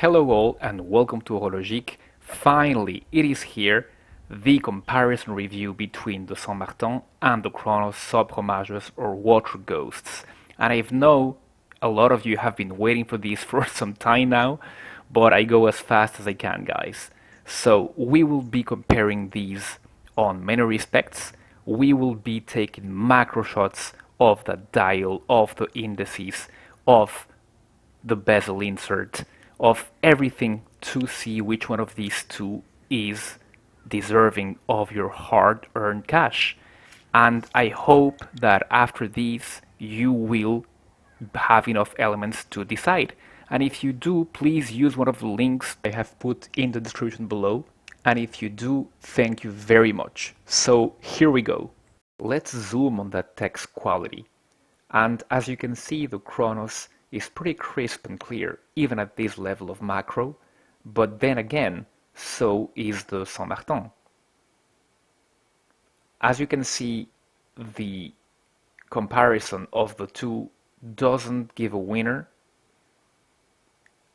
Hello all and welcome to Horologique. Finally, it is here, the comparison review between the Saint Martin and the Cronos Sub Homages or Water Ghosts. And I know a lot of you have been waiting for these for some time now, but I go as fast as I can, guys. So we will be comparing these on many respects. We will be taking macro shots of the dial, of the indices, of the bezel insert, of everything to see which one of these two is deserving of your hard-earned cash. And I hope that after these you will have enough elements to decide. And if you do, please use one of the links I have put in the description below. And if you do, thank you very much. So here we go. Let's zoom on that text quality. And as you can see, the Cronos is pretty crisp and clear, even at this level of macro. But then again, so is the Saint Martin. As you can see, the comparison of the two doesn't give a winner.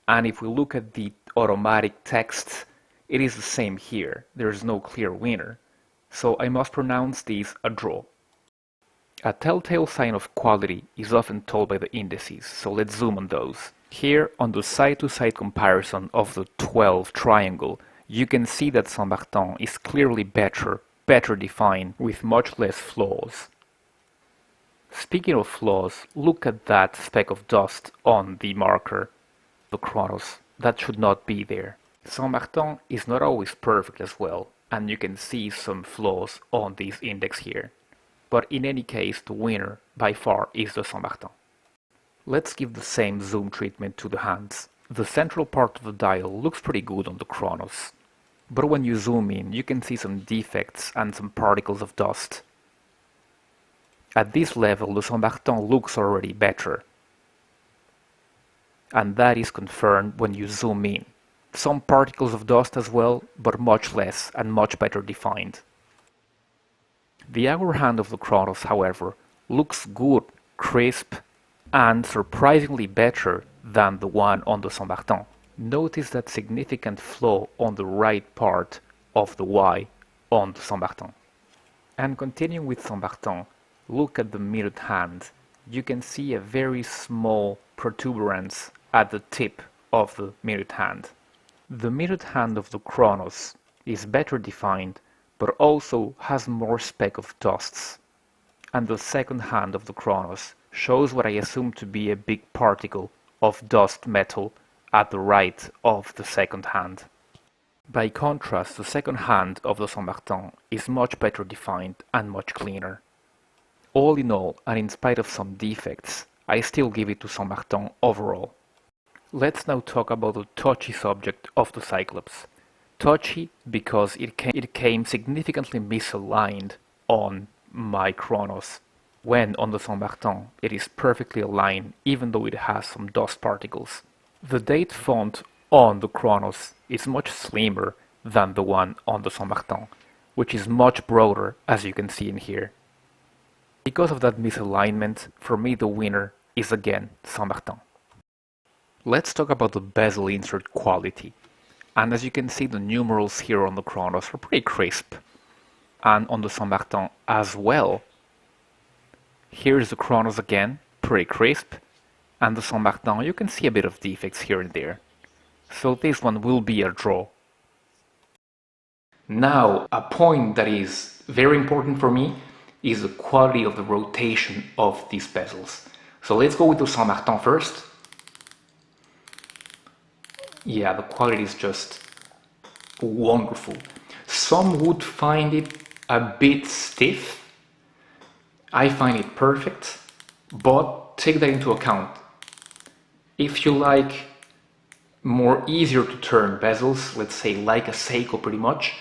And if we look at the automatic text, it is the same here. There is no clear winner. So I must pronounce this a draw. A telltale sign of quality is often told by the indices, so let's zoom on those. Here, on the side-to-side comparison of the 12 triangle, you can see that Saint Martin is clearly better defined, with much less flaws. Speaking of flaws, look at that speck of dust on the marker, the Cronos. That should not be there. Saint Martin is not always perfect as well, and you can see some flaws on this index here. But in any case, the winner by far is the Saint Martin. Let's give the same zoom treatment to the hands. The central part of the dial looks pretty good on the Cronos, but when you zoom in, you can see some defects and some particles of dust. At this level, the Saint Martin looks already better, and that is confirmed when you zoom in. Some particles of dust as well, but much less and much better defined. The hour hand of the Cronos, however, looks good, crisp, and surprisingly better than the one on the Saint Martin. Notice that significant flaw on the right part of the Y on the Saint Martin. And continuing with Saint Martin, look at the mirrored hand. You can see a very small protuberance at the tip of the mirrored hand. The mirrored hand of the Cronos is better defined, but also has more speck of dusts. And the second hand of the Cronos shows what I assume to be a big particle of dust metal at the right of the second hand. By contrast, the second hand of the Saint Martin is much better defined and much cleaner. All in all, and in spite of some defects, I still give it to Saint Martin overall. Let's now talk about the touchy subject of the Cyclops. Touchy because it came significantly misaligned on my Cronos, when on the Saint Martin it is perfectly aligned even though it has some dust particles. The date font on the Cronos is much slimmer than the one on the Saint Martin, which is much broader as you can see in here. Because of that misalignment, for me the winner is again Saint Martin. Let's talk about the bezel insert quality. And as you can see, the numerals here on the Cronos are pretty crisp. And on the Saint Martin as well. Here's the Cronos again, pretty crisp. And the Saint Martin, you can see a bit of defects here and there. So this one will be a draw. Now, a point that is very important for me is the quality of the rotation of these bezels. So let's go with the Saint Martin first. Yeah, the quality is just wonderful. Some would find it a bit stiff. I find it perfect, but take that into account. If you like more easier to turn bezels, let's say like a Seiko pretty much,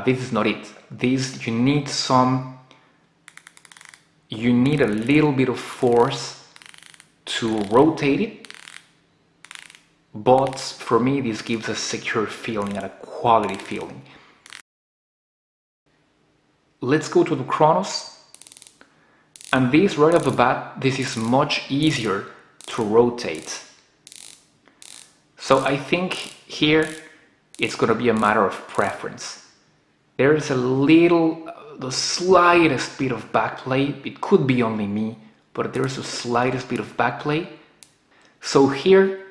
this is not it. This, you need a little bit of force to rotate it. But for me, this gives a secure feeling and a quality feeling. Let's go to the Cronos. And this, right off the bat, this is much easier to rotate. So I think here it's going to be a matter of preference. There is the slightest bit of backplay. It could be only me, but there's the slightest bit of backplay. So here,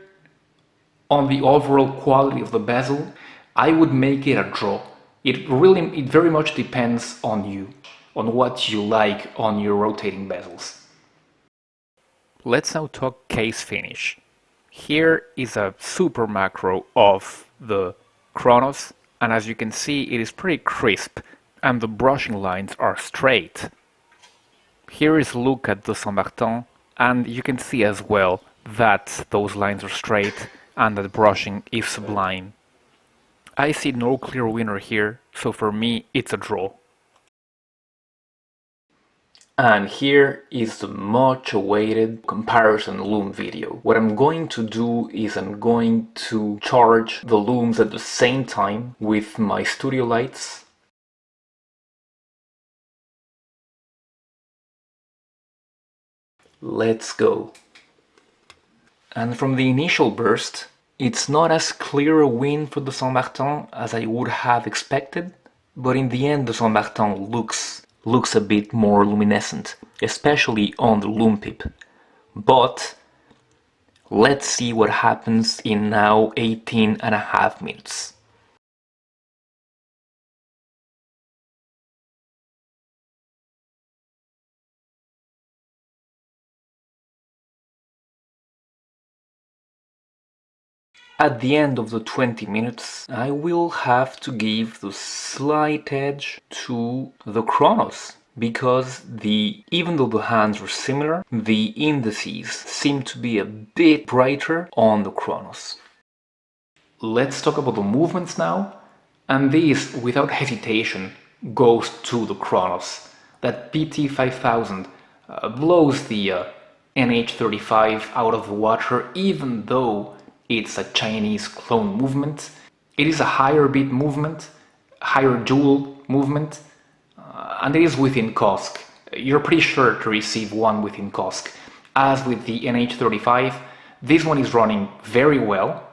on the overall quality of the bezel, I would make it a draw. It very much depends on you, on what you like on your rotating bezels. Let's now talk case finish. Here is a super macro of the Cronos, and as you can see, it is pretty crisp and the brushing lines are straight. Here is a look at the Saint Martin, and you can see as well that those lines are straight and that brushing is sublime. I see no clear winner here, so for me it's a draw. And here is the much awaited comparison Lume video. What I'm going to do is I'm going to charge the Lumes at the same time with my studio lights. Let's go. And from the initial burst, it's not as clear a win for the Saint Martin as I would have expected, but in the end the Saint Martin looks a bit more luminescent, especially on the Lume pip. But let's see what happens in now 18.5 minutes. At the end of the 20 minutes, I will have to give the slight edge to the Cronos, because even though the hands are similar, the indices seem to be a bit brighter on the Cronos. Let's talk about the movements now, and this, without hesitation, goes to the Cronos. That PT5000 blows the NH35 out of the water, even though it's a Chinese clone movement. It is a higher beat movement, higher dual movement, and it is within COSC. You're pretty sure to receive one within COSC. As with the NH35, this one is running very well,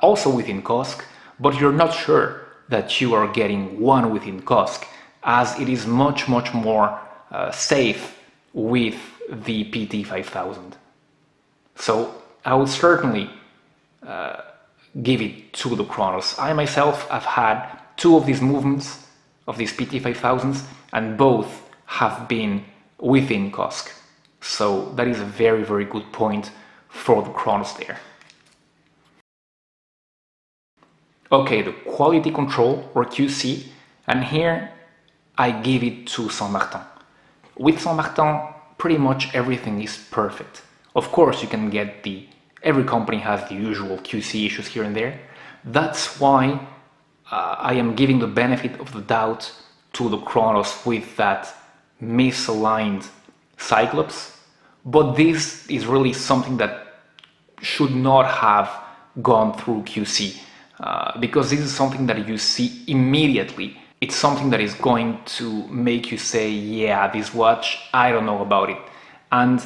also within COSC, but you're not sure that you are getting one within COSC, as it is much more safe with the PT5000. So I would certainly give it to the Cronos. I myself have had two of these movements, of these PT5000s, and both have been within COSC. So that is a very good point for the Cronos there. Okay, the quality control, or QC, and here I give it to Saint Martin. With Saint Martin, pretty much everything is perfect. Of course, you can get every company has the usual QC issues here and there. That's why I am giving the benefit of the doubt to the Cronos with that misaligned Cyclops. But this is really something that should not have gone through QC, because this is something that you see immediately. It's something that is going to make you say, yeah, this watch, I don't know about it. And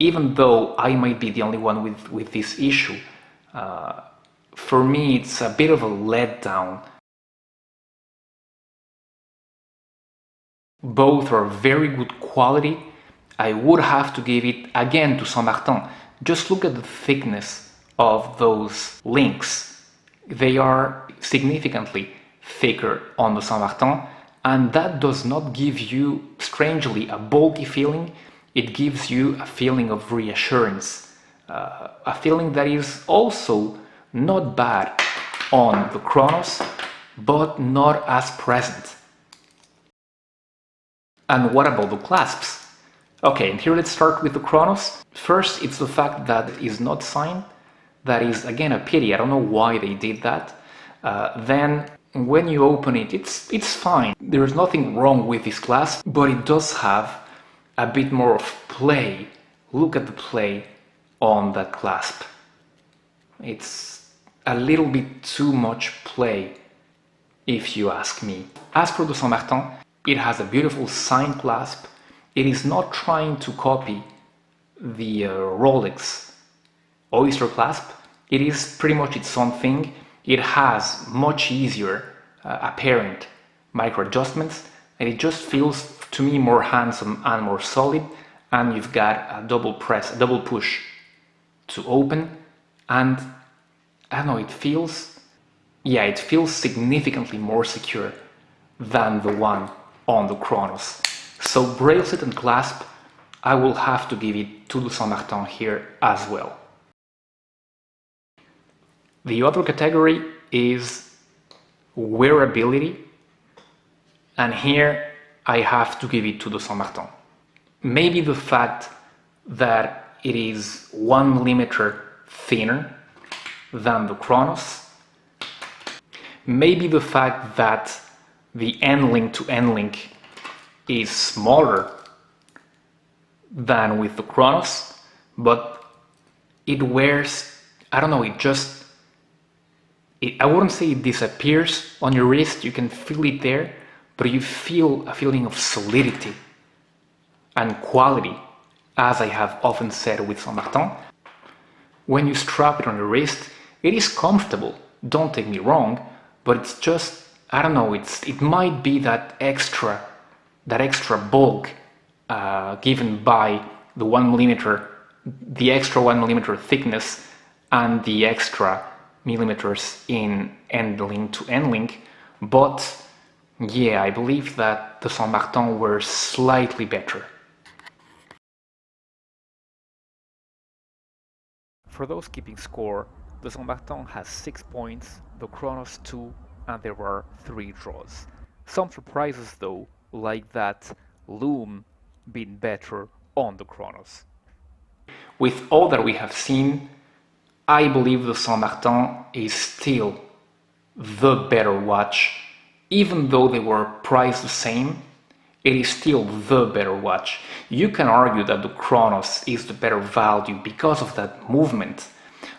even though I might be the only one with this issue, for me it's a bit of a letdown. Both are very good quality. I would have to give it again to Saint Martin. Just look at the thickness of those links. They are significantly thicker on the Saint Martin, and that does not give you, strangely, a bulky feeling. It gives you a feeling of reassurance, a feeling that is also not bad on the Cronos, but not as present. And what about the clasps? Okay, and here let's start with the Cronos. First, it's the fact that it is not signed. That is, again, a pity. I don't know why they did that. Then, when you open it, it's fine. There is nothing wrong with this clasp, but it does have a bit more of play. Look at the play on that clasp. It's a little bit too much play, if you ask me. As for the Saint Martin, it has a beautiful signed clasp. It is not trying to copy the Rolex Oyster clasp. It is pretty much its own thing. It has much easier apparent micro adjustments, and it just feels to me more handsome and more solid. And you've got a double press, a double push to open, and I don't know, it feels significantly more secure than the one on the Cronos. So Bracelet and Clasp, I will have to give it to the Saint Martin here as well. The other category is wearability, and here I have to give it to the Saint Martin. Maybe the fact that it is 1 millimeter thinner than the Cronos, maybe the fact that the end link to end link is smaller than with the Cronos, but it wears, I don't know, I wouldn't say it disappears on your wrist, you can feel it there, but you feel a feeling of solidity and quality, as I have often said with Saint Martin. When you strap it on your wrist, it is comfortable, don't take me wrong, but it's just, I don't know, it might be that extra bulk given by the 1 millimeter, the extra 1 millimeter thickness and the extra millimeters in end link to end link. But yeah, I believe that the Saint Martin were slightly better. For those keeping score, the Saint Martin has 6 points, the Cronos 2, and there were 3 draws. Some surprises though, like that Lume being better on the Cronos. With all that we have seen, I believe the Saint Martin is still the better watch. Even though they were priced the same, it is still the better watch. You can argue that the Cronos is the better value because of that movement,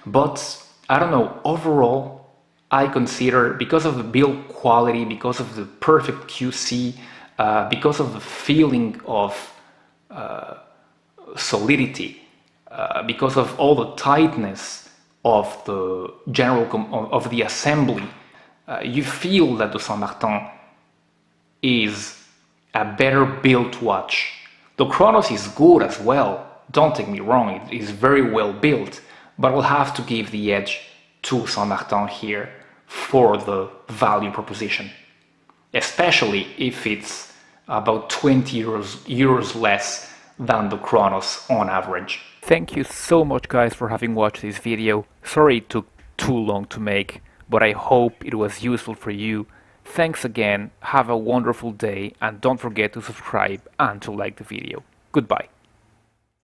but I don't know, overall I consider, because of the build quality, because of the perfect QC, because of the feeling of solidity, because of all the tightness of the of the assembly, you feel that the Saint Martin is a better built watch. The Cronos is good as well, don't take me wrong, it is very well built, but we'll have to give the edge to Saint Martin here for the value proposition, especially if it's about 20 euros less than the Cronos on average. Thank you so much guys for having watched this video. Sorry it took too long to make, but I hope it was useful for you. Thanks again, have a wonderful day, and don't forget to subscribe and to like the video. Goodbye.